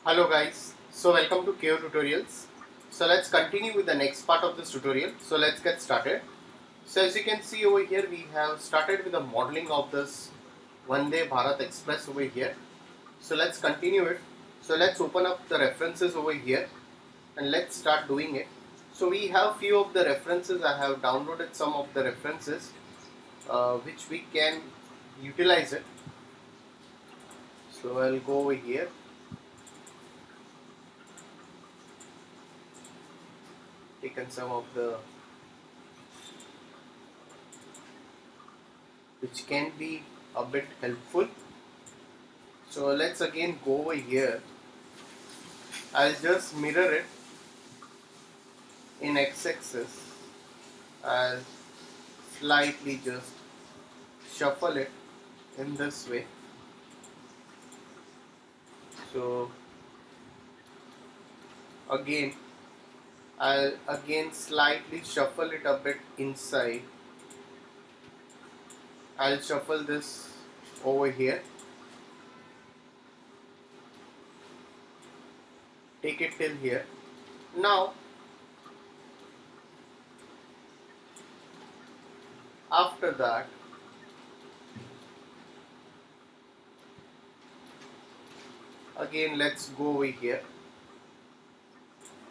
Hello guys, so welcome to KO Tutorials. So let's continue with the next part of this tutorial. So let's get started. So as you can see over here, we have started with the modeling of this Vande Bharat Express over here. So let's continue it. So let's open up the references over here and let's start doing it. So we have few of the references. I have downloaded some of the references which we can utilize it. So I'll go over here. Taken some of the which can be a bit helpful. So let's again go over here. I'll just mirror it in x-axis. I'll slightly just shuffle it in this way. So again I'll again slightly shuffle it a bit inside. I'll shuffle this over here. Take it till here. Now after that again let's go over here.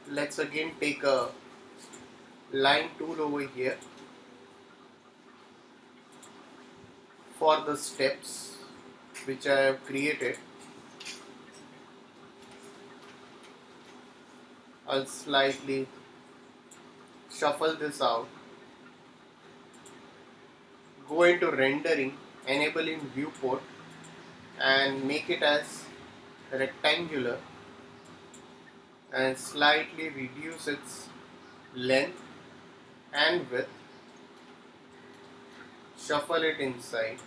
Let's again take a line tool over here for the steps which I have created. I'll slightly shuffle this out. Go into rendering, enabling viewport and make it as rectangular and slightly reduce its length and width. Shuffle it inside.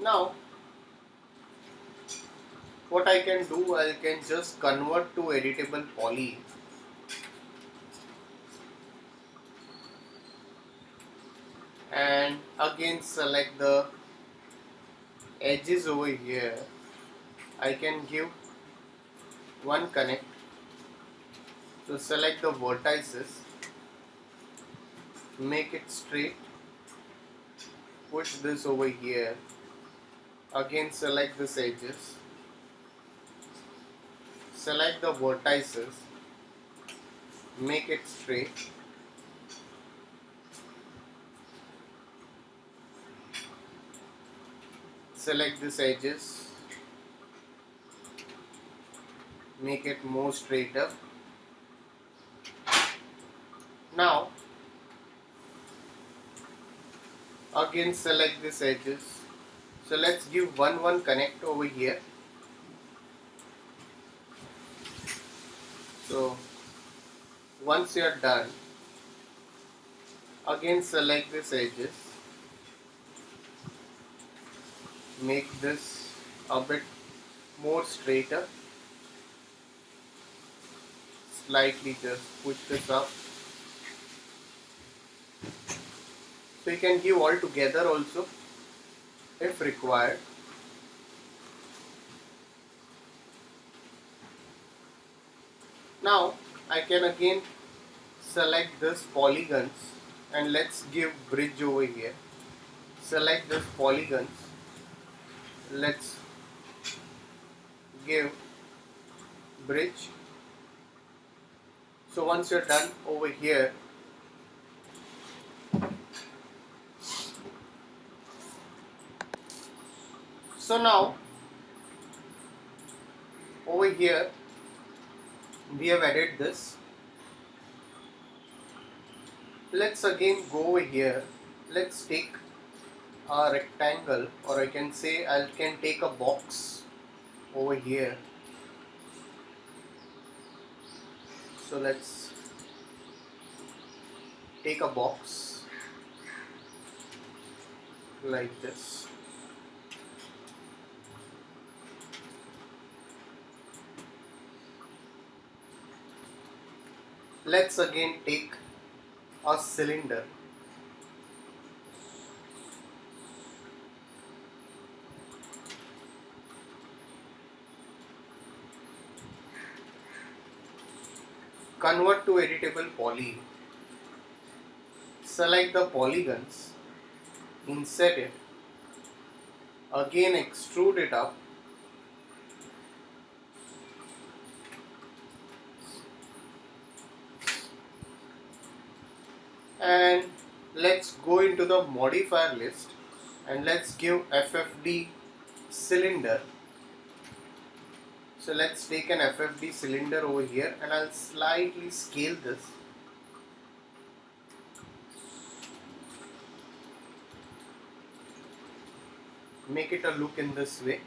Now what I can do, I can just convert to editable poly. And again select the edges over here. I can give one connect. So select the vertices, make it straight, push this over here. Again select this edges, select the vertices, make it straight. Select this edges, make it more straighter. Now again select this edges. So let's give one connect over here. So once you are done, again select this edges, make this a bit more straighter, slightly just push this up. So you can give all together also if required. Now I can again select this polygons and let's give bridge over here. Select this polygons, let's give bridge. So once you're done over here, so now over here we have added this. Let's again go over here. Let's take a rectangle, or I can say I can take a box over here. So let's take a box like this. Let's again take a cylinder. convert to editable poly, select the polygons, insert it, again extrude it up, and let's go into the modifier list and let's give FFD cylinder. So let's take an FFD cylinder over here and I'll slightly scale this. Make it a look in this way.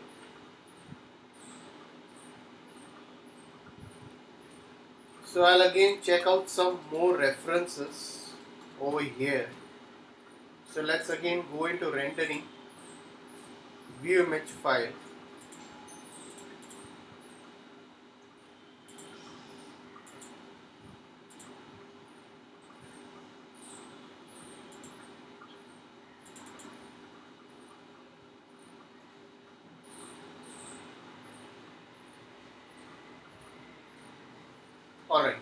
So I'll again check out some more references over here. So let's again go into rendering, view image file. Alright.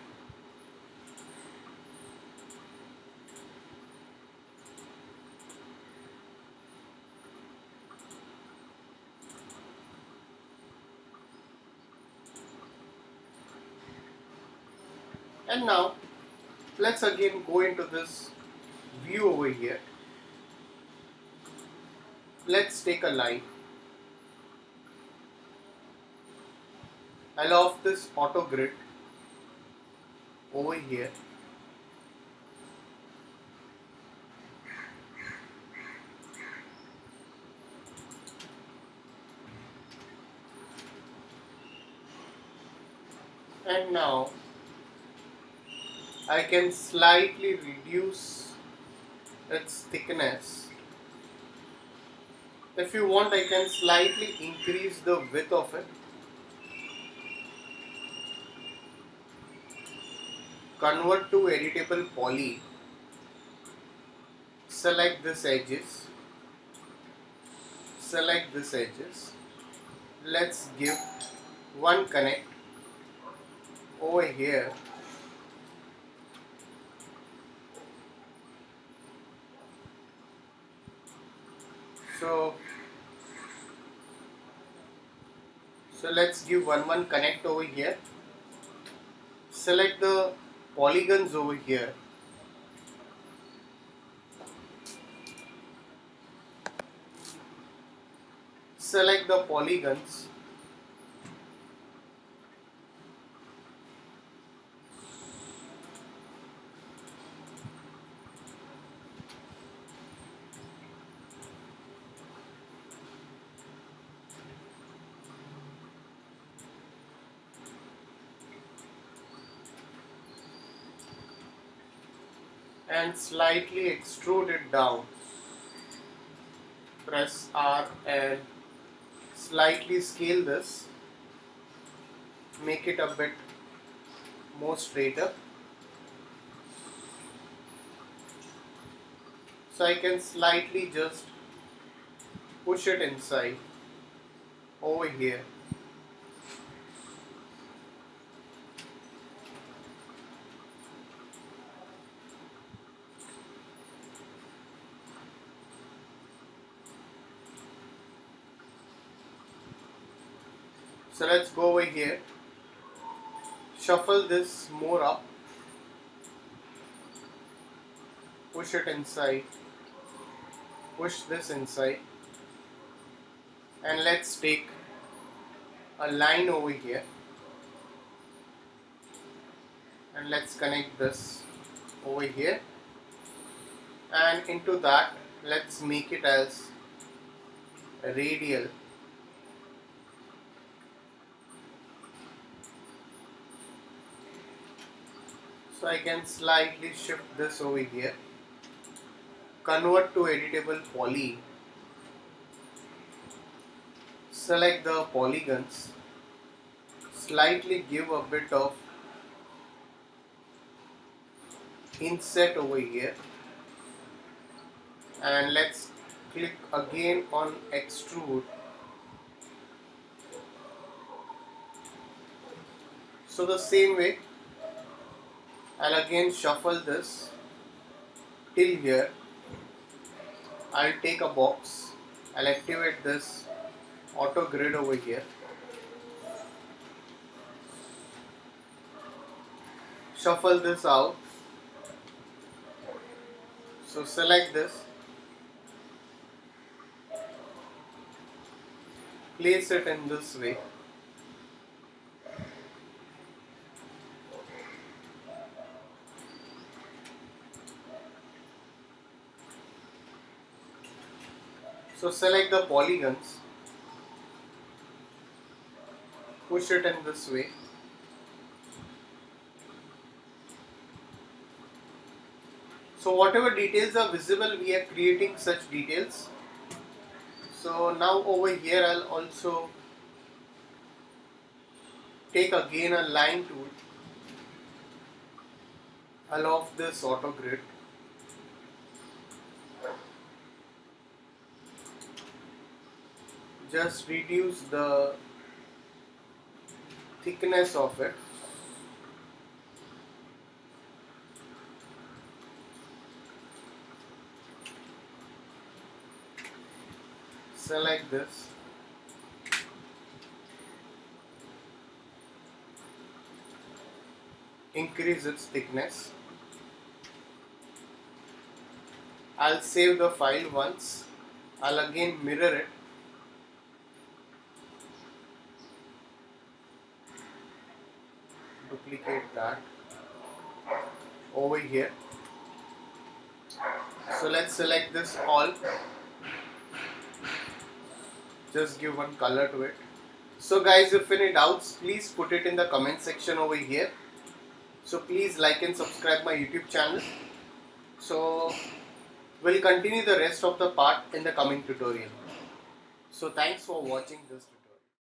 And now let's again go into this view over here. Let's take a line. I'll off this auto grid over here. And now I can slightly reduce its thickness. If you want, I can slightly increase the width of it. Convert to editable poly. Select this edges. Select this edges. Let's give one connect over here. So let's give one connect over here. Select the polygons over here. Select the polygons. And slightly extrude it down. Press R and slightly scale this. Make it a bit more straighter. So I can slightly just push it inside over here. So let's go over here, shuffle this more up, push it inside, push this inside, and let's take a line over here and let's connect this over here, and into that let's make it as a radial. So I can slightly shift this over here, convert to editable poly, select the polygons, slightly give a bit of inset over here, and let's click again on extrude. So the same way I'll again shuffle this till here. I'll take a box. I'll activate this auto grid over here. Shuffle this out. So select this. Place it in this way. So select the polygons, push it in this way. So whatever details are visible, we are creating such details. So now over here I'll also take again a line tool. I'll off this auto grid. Just reduce the thickness of it. Select this. Increase its thickness. I'll save the file once. I'll again mirror it. Duplicate that over here. So let's select this all. Just give one color to it. So guys, if any doubts, please put it in the comment section over here. So please like and subscribe my YouTube channel. So we'll continue the rest of the part in the coming tutorial. So thanks for watching this.